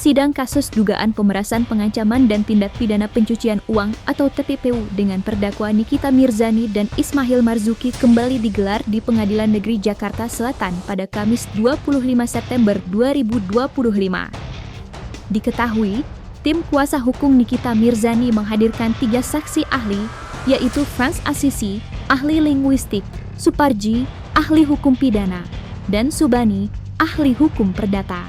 sidang kasus dugaan pemerasan pengancaman dan tindak pidana pencucian uang atau TPPU dengan terdakwa Nikita Mirzani dan Ismail Marzuki kembali digelar di Pengadilan Negeri Jakarta Selatan pada Kamis 25 September 2025. Diketahui, tim kuasa hukum Nikita Mirzani menghadirkan 3 saksi ahli, yaitu Frans Assisi, ahli linguistik, Suparji, ahli hukum pidana, dan Subani, ahli hukum perdata.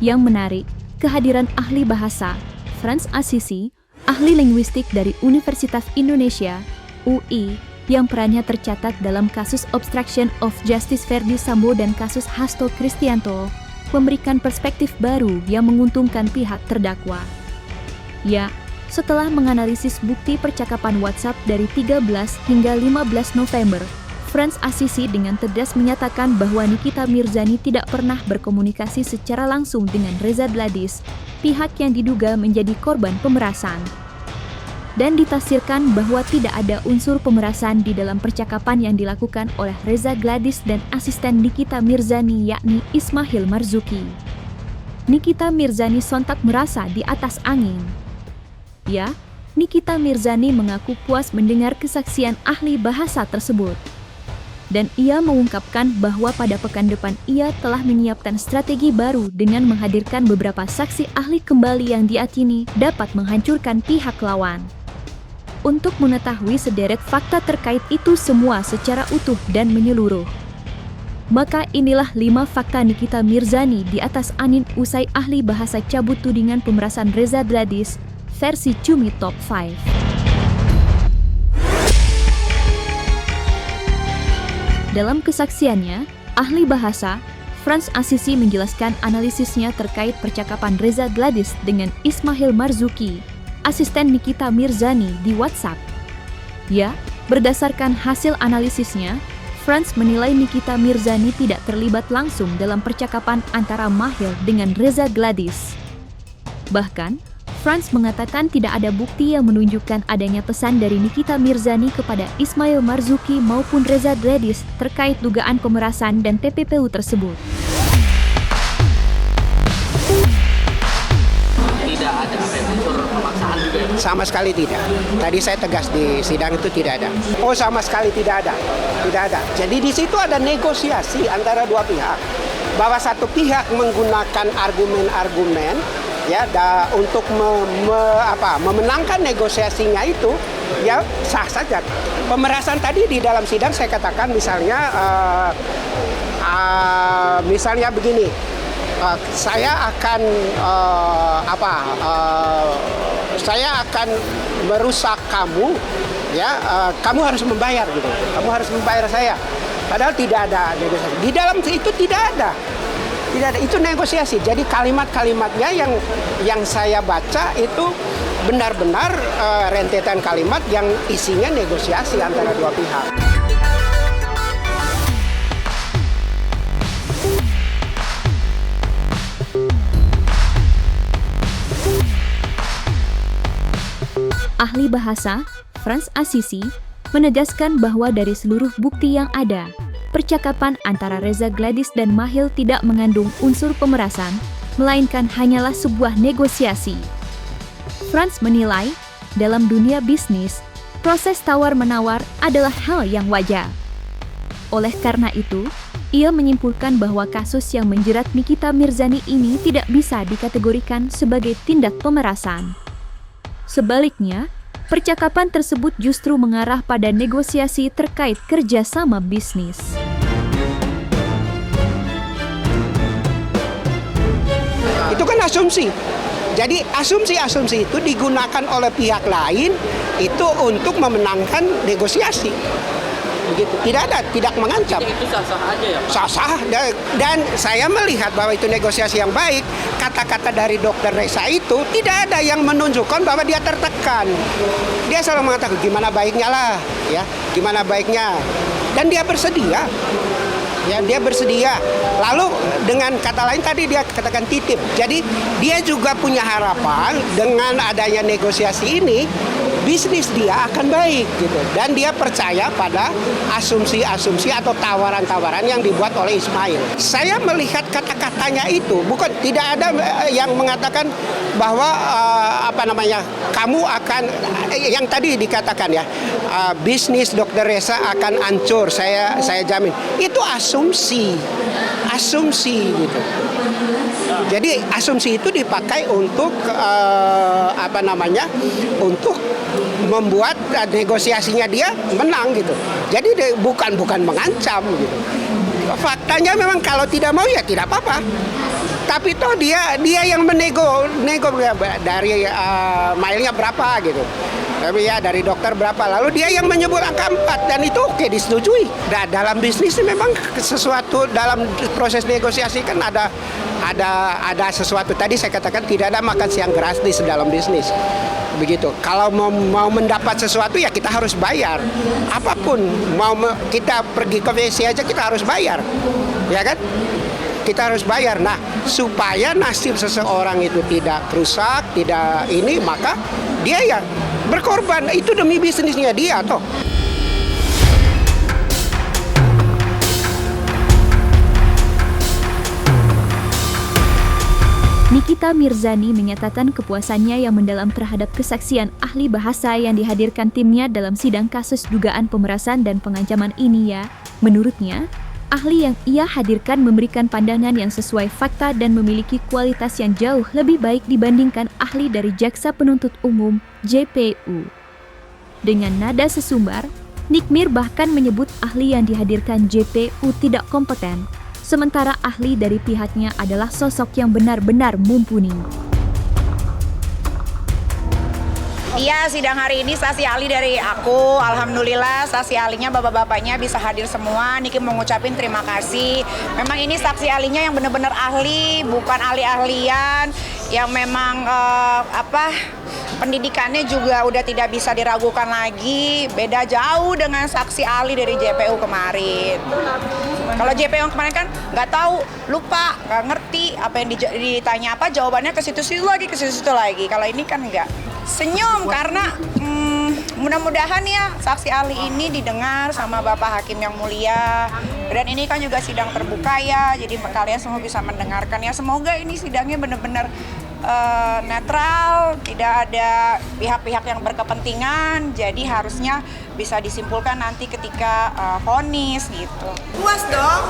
Yang menarik, kehadiran ahli bahasa, Frans Assisi, ahli linguistik dari Universitas Indonesia, UI, yang perannya tercatat dalam kasus obstruction of justice Verdi Sambo dan kasus Hasto Kristianto, memberikan perspektif baru yang menguntungkan pihak terdakwa. Ya, setelah menganalisis bukti percakapan WhatsApp dari 13 hingga 15 November, Frans Assisi dengan tegas menyatakan bahwa Nikita Mirzani tidak pernah berkomunikasi secara langsung dengan Reza Gladys, pihak yang diduga menjadi korban pemerasan. Dan ditafsirkan bahwa tidak ada unsur pemerasan di dalam percakapan yang dilakukan oleh Reza Gladys dan asisten Nikita Mirzani yakni Ismail Marzuki. Nikita Mirzani sontak merasa di atas angin. Ya, Nikita Mirzani mengaku puas mendengar kesaksian ahli bahasa tersebut. Dan ia mengungkapkan bahwa pada pekan depan ia telah menyiapkan strategi baru dengan menghadirkan beberapa saksi ahli kembali yang diyakini dapat menghancurkan pihak lawan. Untuk mengetahui sederet fakta terkait itu semua secara utuh dan menyeluruh, maka inilah 5 fakta Nikita Mirzani di atas angin usai ahli bahasa cabut tudingan pemerasan Reza Gladys versi Cumi Top 5. Dalam kesaksiannya, ahli bahasa, Frans Assisi menjelaskan analisisnya terkait percakapan Reza Gladys dengan Ismail Marzuki, asisten Nikita Mirzani di WhatsApp. Ya, berdasarkan hasil analisisnya, Frans menilai Nikita Mirzani tidak terlibat langsung dalam percakapan antara Mahil dengan Reza Gladys. Bahkan, Frans mengatakan tidak ada bukti yang menunjukkan adanya pesan dari Nikita Mirzani kepada Ismail Marzuki maupun Reza Gladys terkait dugaan pemerasan dan TPPU tersebut. Tidak ada unsur pemaksaan juga ya? Sama sekali tidak. Tadi saya tegas di sidang itu tidak ada. Oh, sama sekali tidak ada. Tidak ada. Jadi di situ ada negosiasi antara dua pihak. Bahwa satu pihak menggunakan argumen-argumen ya untuk memenangkan negosiasinya itu ya sah saja. Pemerasan tadi di dalam sidang saya katakan misalnya begini, saya akan merusak kamu ya, kamu harus membayar gitu, kamu harus membayar saya, padahal tidak ada negosiasi di dalam itu, tidak ada. Tidak ada, itu negosiasi. Jadi kalimat-kalimatnya yang saya baca itu benar-benar rentetan kalimat yang isinya negosiasi antara dua pihak. Ahli bahasa, Frans Assisi, menegaskan bahwa dari seluruh bukti yang ada, percakapan antara Reza Gladys dan Mahil tidak mengandung unsur pemerasan, melainkan hanyalah sebuah negosiasi. Frans menilai, dalam dunia bisnis, proses tawar-menawar adalah hal yang wajar. Oleh karena itu, ia menyimpulkan bahwa kasus yang menjerat Nikita Mirzani ini tidak bisa dikategorikan sebagai tindak pemerasan. Sebaliknya, percakapan tersebut justru mengarah pada negosiasi terkait kerjasama bisnis. Itu kan asumsi. Jadi asumsi-asumsi itu digunakan oleh pihak lain itu untuk memenangkan negosiasi. Begitu. Tidak mengancam. Itu sah-sah aja ya, Pak? Sah-sah. Dan saya melihat bahwa itu negosiasi yang baik. Kata-kata dari Dr. Reza itu tidak ada yang menunjukkan bahwa dia tertekan. Dia selalu mengatakan gimana baiknya lah, ya, gimana baiknya. Dan dia bersedia. Ya, dia bersedia. Lalu dengan kata lain tadi dia katakan titip. Jadi dia juga punya harapan dengan adanya negosiasi ini bisnis dia akan baik gitu. Dan dia percaya pada asumsi-asumsi atau tawaran-tawaran yang dibuat oleh Ismail. Saya melihat kata-katanya itu tidak ada yang mengatakan bahwa kamu akan yang tadi dikatakan ya, bisnis Dr. Reza akan hancur, saya jamin. Itu asumsi gitu. Jadi asumsi itu dipakai untuk untuk membuat negosiasinya dia menang gitu. Jadi bukan mengancam gitu. Faktanya memang kalau tidak mau ya tidak apa-apa. Tapi toh dia yang menego dari mailnya berapa gitu. Tapi ya dari dokter berapa, lalu dia yang menyebut angka 4 dan itu oke, disetujui. Dan dalam bisnis memang sesuatu, dalam proses negosiasi kan ada sesuatu, tadi saya katakan tidak ada makan siang gratis dalam bisnis. Begitu. Kalau mau mendapat sesuatu ya kita harus bayar. Apapun, kita pergi ke WC aja kita harus bayar. Ya kan? Kita harus bayar. Nah, supaya nasib seseorang itu tidak rusak, tidak ini, maka dia ya berkorban. Itu demi bisnisnya dia toh. Nikita Mirzani menyatakan kepuasannya yang mendalam terhadap kesaksian ahli bahasa yang dihadirkan timnya dalam sidang kasus dugaan pemerasan dan pengancaman ini ya. Menurutnya, ahli yang ia hadirkan memberikan pandangan yang sesuai fakta dan memiliki kualitas yang jauh lebih baik dibandingkan ahli dari Jaksa Penuntut Umum JPU. Dengan nada sesumbar, Nikmir bahkan menyebut ahli yang dihadirkan JPU tidak kompeten, sementara ahli dari pihaknya adalah sosok yang benar-benar mumpuni. Iya, sidang hari ini saksi ahli dari aku. Alhamdulillah saksi ahlinya bapak-bapaknya bisa hadir semua. Niki mau ngucapin terima kasih. Memang ini saksi ahlinya yang benar-benar ahli, bukan ahli-ahlian yang memang pendidikannya juga udah tidak bisa diragukan lagi. Beda jauh dengan saksi ahli dari JPU kemarin. Kalau JPU yang kemarin kan nggak tahu, lupa, nggak ngerti apa yang ditanya apa, jawabannya ke situ-situ lagi. Kalau ini kan enggak. Senyum karena mudah-mudahan ya saksi ahli ini didengar sama Bapak Hakim yang mulia. Dan ini kan juga sidang terbuka ya, jadi kalian semua bisa mendengarkan ya. Semoga ini sidangnya benar-benar netral, tidak ada pihak-pihak yang berkepentingan. Jadi harusnya bisa disimpulkan nanti ketika vonis gitu. Puas dong,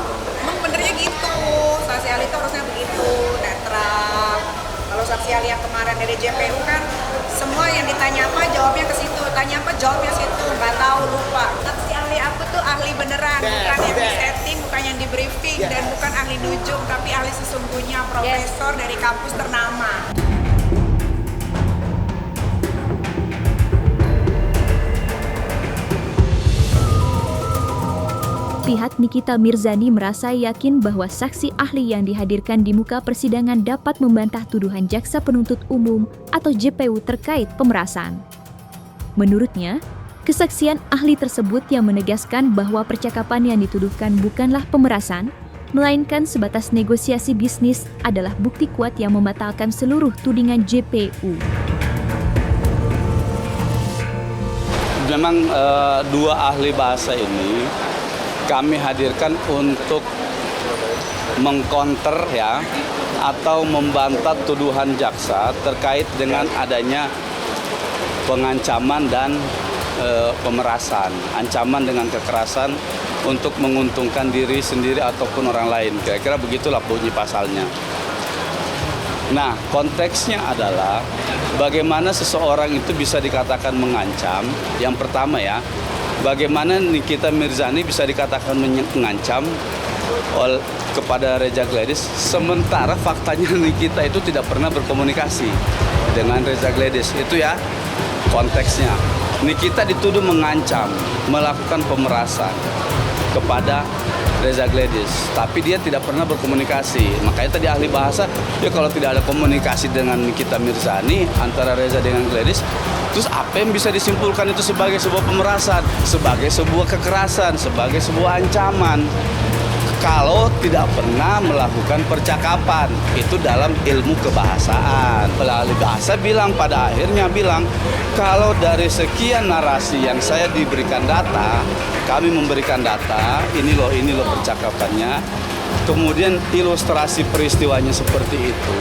emang benernya gitu. Saksi ahli itu harusnya begitu, netral. Kalau saksi ahli yang kemarin dari JPU kan semua yang ditanya apa jawabnya ke situ, tanya apa jawabnya situ, nggak tahu, lupa. Saksi ahli aku tuh ahli beneran, bukan yang di setting, bukan yang di briefing, dan bukan ahli nujum, tapi ahli sesungguhnya, profesor dari kampus ternama. Pihak Nikita Mirzani merasa yakin bahwa saksi ahli yang dihadirkan di muka persidangan dapat membantah tuduhan Jaksa Penuntut Umum atau JPU terkait pemerasan. Menurutnya, kesaksian ahli tersebut yang menegaskan bahwa percakapan yang dituduhkan bukanlah pemerasan, melainkan sebatas negosiasi bisnis adalah bukti kuat yang membatalkan seluruh tudingan JPU. Memang dua ahli bahasa ini kami hadirkan untuk mengkonter ya atau membantah tuduhan jaksa terkait dengan adanya pengancaman dan pemerasan, ancaman dengan kekerasan untuk menguntungkan diri sendiri ataupun orang lain. Kira-kira begitulah bunyi pasalnya. Nah, konteksnya adalah bagaimana seseorang itu bisa dikatakan mengancam. Yang pertama ya, bagaimana Nikita Mirzani bisa dikatakan mengancam kepada Reza Gladys, sementara faktanya Nikita itu tidak pernah berkomunikasi dengan Reza Gladys. Itu ya konteksnya. Nikita dituduh mengancam, melakukan pemerasan kepada Reza Gladys, tapi dia tidak pernah berkomunikasi. Makanya tadi ahli bahasa, ya kalau tidak ada komunikasi dengan Nikita Mirzani antara Reza dengan Gladys, terus apa yang bisa disimpulkan itu sebagai sebuah pemerasan, sebagai sebuah kekerasan, sebagai sebuah ancaman? kalau tidak pernah melakukan percakapan. Itu dalam ilmu kebahasaan. Ahli bahasa bilang pada akhirnya kalau dari sekian narasi yang saya diberikan data, kami memberikan data, ini loh percakapannya, kemudian ilustrasi peristiwanya seperti itu,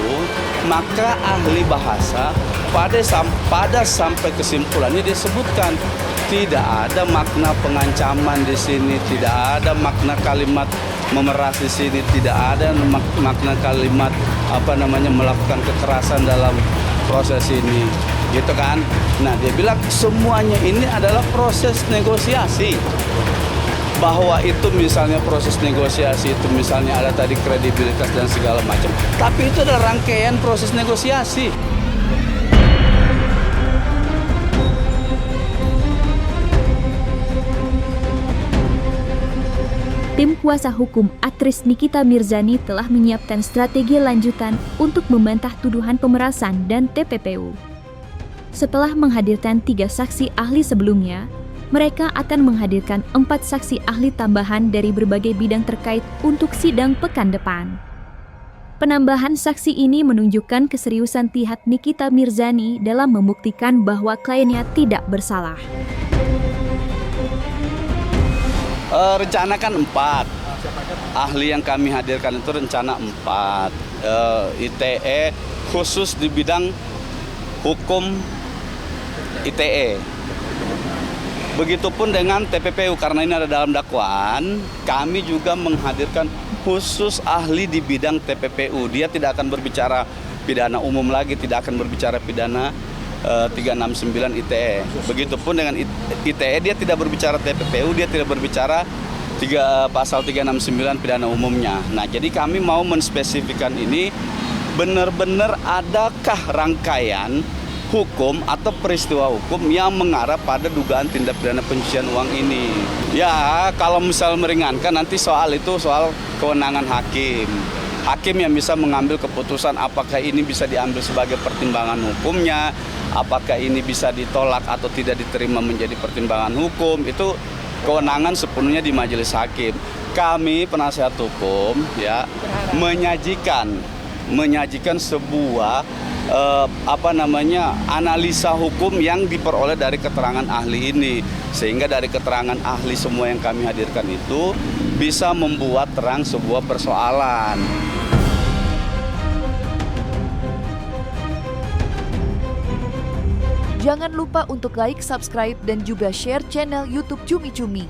maka ahli bahasa pada sampai kesimpulannya dia sebutkan tidak ada makna pengancaman di sini, tidak ada makna kalimat memeras di sini, tidak ada makna kalimat melakukan kekerasan dalam proses ini, gitu kan? Nah, dia bilang semuanya ini adalah proses negosiasi. Bahwa itu misalnya proses negosiasi itu misalnya ada tadi kredibilitas dan segala macam, tapi itu adalah rangkaian proses negosiasi. Tim kuasa hukum aktris Nikita Mirzani telah menyiapkan strategi lanjutan untuk membantah tuduhan pemerasan dan TPPU. Setelah menghadirkan 3 saksi ahli sebelumnya, mereka akan menghadirkan 4 saksi ahli tambahan dari berbagai bidang terkait untuk sidang pekan depan. Penambahan saksi ini menunjukkan keseriusan pihak Nikita Mirzani dalam membuktikan bahwa kliennya tidak bersalah. Rencana kan 4. Ahli yang kami hadirkan itu rencana 4. ITE khusus di bidang hukum ITE. Begitupun dengan TPPU, karena ini ada dalam dakwaan, kami juga menghadirkan khusus ahli di bidang TPPU. Dia tidak akan berbicara pidana umum lagi, tidak akan berbicara pidana 369 ITE. Begitupun dengan ITE, dia tidak berbicara TPPU, dia tidak berbicara pasal 369 pidana umumnya. Nah, jadi kami mau menspesifikkan ini benar-benar adakah rangkaian hukum atau peristiwa hukum yang mengarah pada dugaan tindak pidana pencucian uang ini. Ya, kalau misal meringankan nanti soal kewenangan hakim. Hakim yang bisa mengambil keputusan apakah ini bisa diambil sebagai pertimbangan hukumnya, apakah ini bisa ditolak atau tidak diterima menjadi pertimbangan hukum, itu kewenangan sepenuhnya di majelis hakim. Kami penasihat hukum ya menyajikan sebuah analisa hukum yang diperoleh dari keterangan ahli ini, sehingga dari keterangan ahli semua yang kami hadirkan itu bisa membuat terang sebuah persoalan. Jangan lupa untuk like, subscribe, dan juga share channel YouTube Cumi Cumi.